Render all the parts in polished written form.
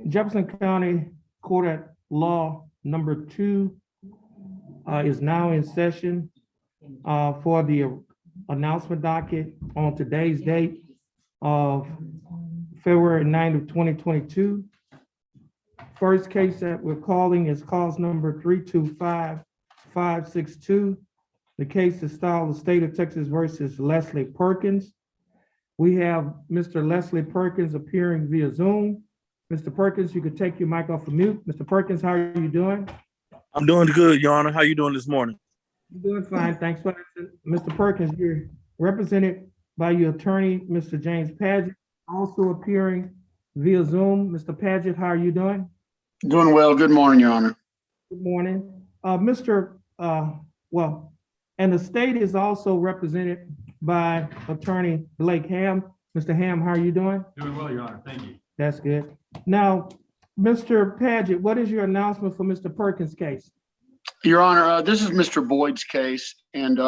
Jefferson County Court at Law number 2 is now in session for the announcement docket on today's date of February 9th of 2022. First case that we're calling is cause number 325562. The case is styled the State of Texas versus Leslie Perkins. We have Mr. Leslie Perkins appearing via Zoom. Mr. Perkins, you could take your mic off of mute. Mr. Perkins, how are you doing? I'm doing good, Your Honor. How you doing this morning? Doing fine, thanks for asking. Mr. Perkins, you're represented by your attorney, Mr. James Padgett, also appearing via Zoom. Mr. Padgett, how are you doing? Doing well. Good morning, Your Honor. Good morning. And the state is also represented by attorney Blake Ham. Mr. Ham, how are you doing? Doing well, Your Honor. Thank you. That's good. Now, Mr. Padgett, what is your announcement for Mr. Perkins' case? Your Honor, this is Mr. Boyd's case, and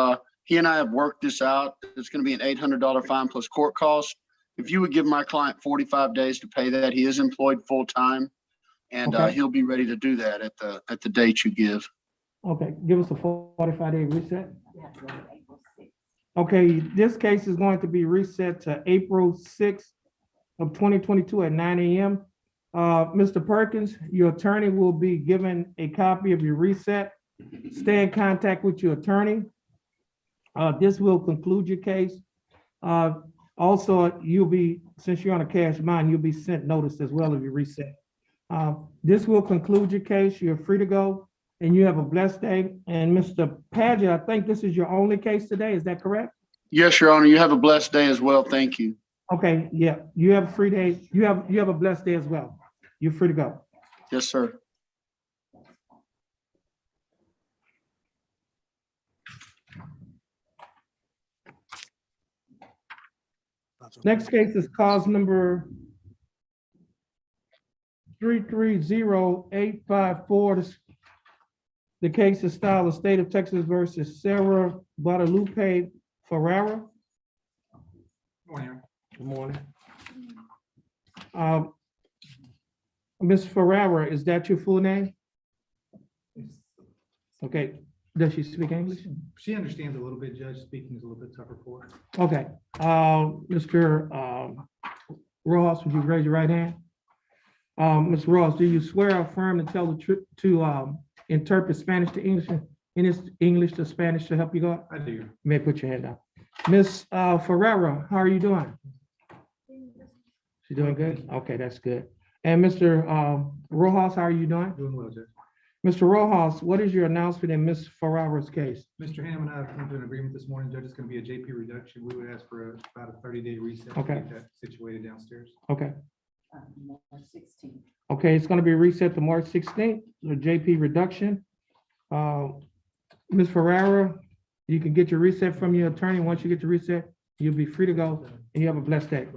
he and I have worked this out. It's going to be an $800 fine plus court cost. If you would give my client 45 days to pay that, he is employed full time, and Okay. he'll be ready to do that at the date you give. Okay, give us a 45-day reset. Okay, this case is going to be reset to April 6th of 2022 at 9 a.m. Mr. Perkins, your attorney will be given a copy of your reset. Stay in contact with your attorney. This will conclude your case. Also, since you're on a cash bond, you'll be sent notice as well of your reset. This will conclude your case. You're free to go, and you have a blessed day. And Mr. Padgett, I think this is your only case today. Is that correct? Yes, Your Honor. You have a blessed day as well. Thank you. Okay, yeah, you have a free day. You have a blessed day as well. You're free to go. Yes, sir. Next case is cause number 330854. The case is styled the State of Texas versus Sarah Guadalupe Ferrara. Morning. Good morning. Ms. Ferrara, is that your full name? Okay, does she speak English? She understands a little bit, Judge. Speaking is a little bit tougher for her. Okay, Mr. Ross, would you raise your right hand? Ms. Ross, do you swear or affirm to tell the truth, to interpret Spanish to English, and English to Spanish to help you God? I do. You may put your hand down. Ms. Ferrara, how are you doing? She doing good? Okay, that's good. And Mr. Rojas, how are you doing? Doing well, Judge. Mr. Rojas, what is your announcement in Ms. Ferrara's case? Mr. Ham and I have come to an agreement this morning, Judge. It's going to be a JP reduction. We would ask for about a 30-day reset to Okay. get that situated downstairs. Okay. March 16th. Okay, it's gonna be reset to March 16th, the JP reduction. Ms. Ferrara, you can get your reset from your attorney. Once you get your reset, you'll be free to go, and you have a blessed day.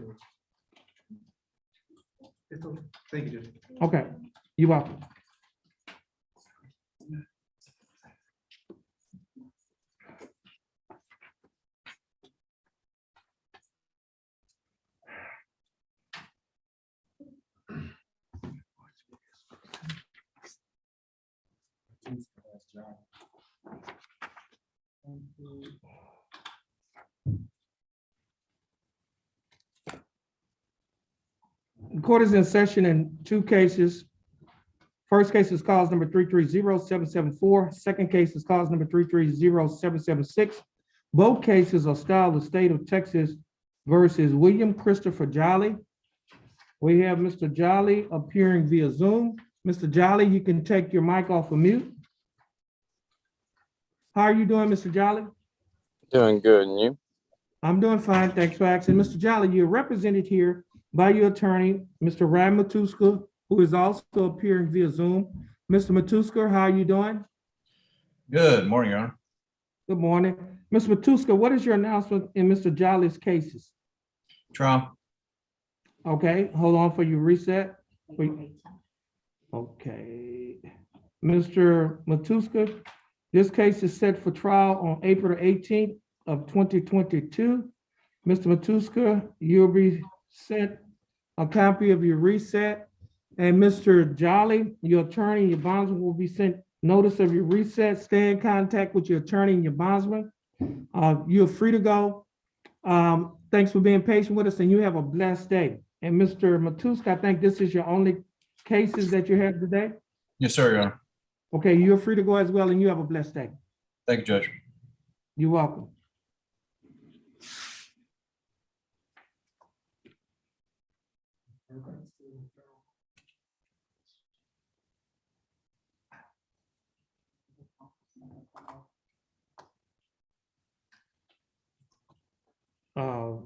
It's okay. Thank you, Judge. Okay, you're welcome. The court is in session in two cases. First case is cause number 330774. Second case is cause number 330776. Both cases are styled the State of Texas versus William Christopher Jolly. We have Mr. Jolly appearing via Zoom. Mr. Jolly, you can take your mic off of mute. How are you doing, Mr. Jolly? Doing good, and you? I'm doing fine, thanks for asking. Mr. Jolly, you're represented here by your attorney, Mr. Ryan Matuska, who is also appearing via Zoom. Mr. Matuska, how are you doing? Good morning, Your Honor. Good morning. Mr. Matuska, what is your announcement in Mr. Jolly's cases? Trial. Okay, hold on for your reset. April 18th. Okay. Mr. Matuska, this case is set for trial on April 18th of 2022. Mr. Matuska, you'll be sent a copy of your reset. And Mr. Jolly, your attorney, your bondsman will be sent notice of your reset. Stay in contact with your attorney and your bondsman. You're free to go. Thanks for being patient with us, and you have a blessed day. And Mr. Matuska, I think this is your only cases that you have today. Yes, sir, Your Honor. Okay, you're free to go as well, and you have a blessed day. Thank you, Judge. You're welcome. Uh,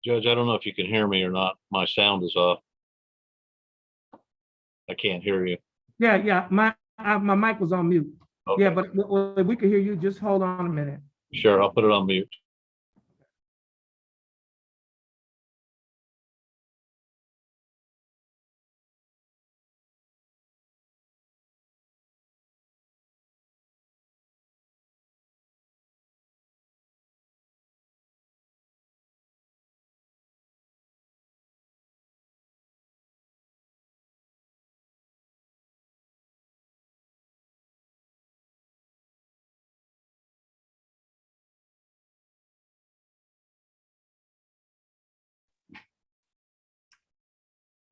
Judge, I don't know if you can hear me or not. My sound is off. I can't hear you. yeah, my mic was on mute. Okay. Yeah, but we can hear you. Just hold on a minute. Sure, I'll put it on mute.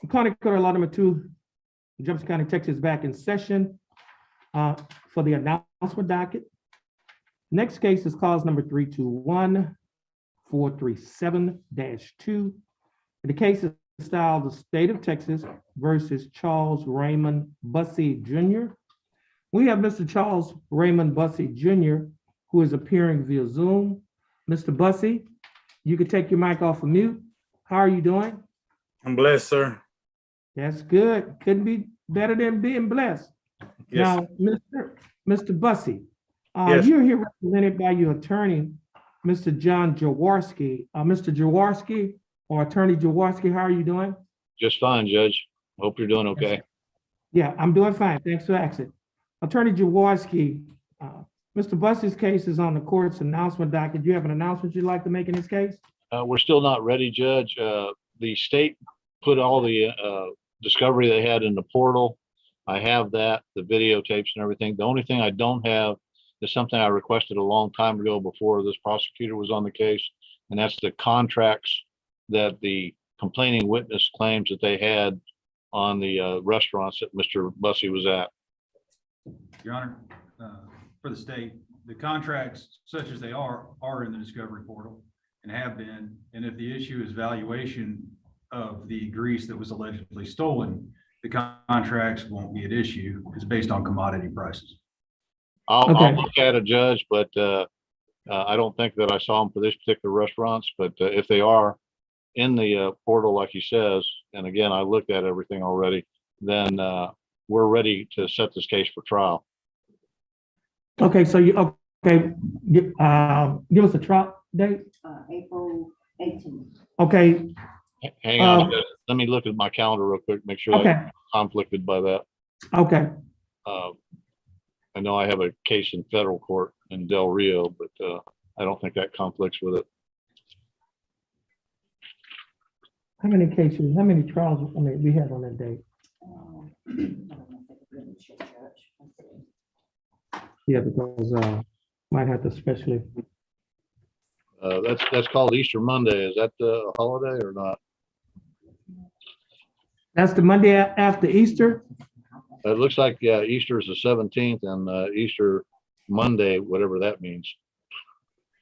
County Court Law Number 2, Jefferson County, Texas, back in session for the announcement docket. Next case is cause number 321-437-2. The case is styled the State of Texas versus Charles Raymond Bussey Jr. We have Mr. Charles Raymond Bussey Jr., who is appearing via Zoom. Mr. Bussey, you can take your mic off of mute. How are you doing? I'm blessed, sir. That's good. Couldn't be better than being blessed. Yes. Now, Mr. Bussey, Yes. you're here represented by your attorney, Mr. John Jaworski. Mr. Jaworski, or Attorney Jaworski, how are you doing? Just fine, Judge. Hope you're doing okay. Yeah, I'm doing fine. Thanks for asking. Attorney Jaworski, Mr. Bussey's case is on the court's announcement docket. Do you have an announcement you'd like to make in this case? We're still not ready, Judge. The state put all the discovery they had in the portal. I have that, the videotapes and everything. The only thing I don't have is something I requested a long time ago before this prosecutor was on the case, and that's the contracts that the complaining witness claims that they had on the restaurants that Mr. Bussey was at. Your Honor, for the state, the contracts such as they are in the discovery portal and have been. And if the issue is valuation of the grease that was allegedly stolen, the contracts won't be at issue. It's based on commodity prices. I'll Okay. look at it, Judge, but I don't think that I saw them for this particular restaurants, but if they are in the portal, like he says, and again, I looked at everything already, then we're ready to set this case for trial. Okay, so give us a trial date. April 18th. Okay, Hang on, Judge. Let me look at my calendar real quick, make sure okay, I'm conflicted by that. okay. I know I have a case in federal court in Del Rio, but I don't think that conflicts with it. How many cases, how many trials, we have on that date? hold on a second, let me check, Judge. Let's see. Yeah, because, might have to especially, That's called Easter Monday. Is that a holiday or not? that's the Monday after Easter? It looks like, yeah, Easter is the 17th and Easter Monday, whatever that means.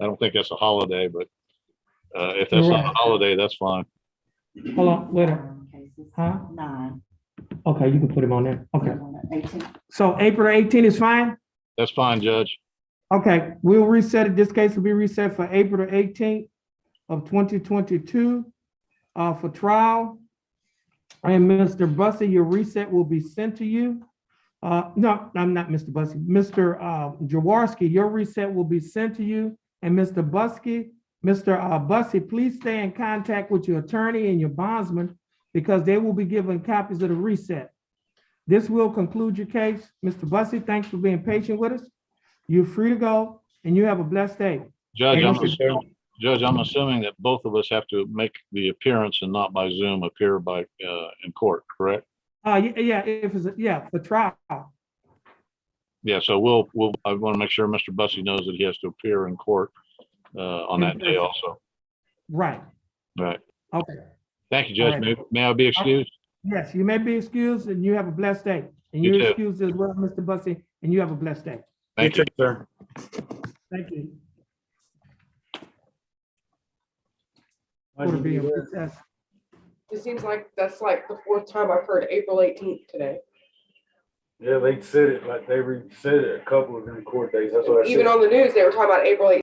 I don't think that's a holiday, but if that's not a Right. holiday, that's fine. Hold on, wait a, Cases, huh? 9, Okay, you can put him on there. Okay. 18. So April 18 is fine? That's fine, Judge. Okay, we'll reset it. This case will be reset for April the 18th of 2022 for trial. And Mr. Bussey, your reset will be sent to you. No, I'm not Mr. Bussey. Mr. Jaworski, your reset will be sent to you. And Mr. Bussey, please stay in contact with your attorney and your bondsman because they will be given copies of the reset. This will conclude your case. Mr. Bussey, thanks for being patient with us. You're free to go and you have a blessed day. Judge, Hey, I'm Mr. assuming, Judge, I'm assuming that both of us have to make the appearance and not by Zoom appear by in court, correct? Yeah, if it's, yeah, for trial. Yeah, so I want to make sure Mr. Bussey knows that he has to appear in court on that day also. Right, Right. okay. Thank you, Judge. All right. May I be excused? Yes, you may be excused and you have a blessed day. And You you're too. excused as well, Mr. Bussey, and you have a blessed day. You Thank you. too, sir. Thank you. Why'd Order you being do that? recessed. It seems like that's like the fourth time I've heard April 18th today. Yeah, they said it like they said it a couple of them court dates. That's what I said. Even on the news, they were talking about April 18th.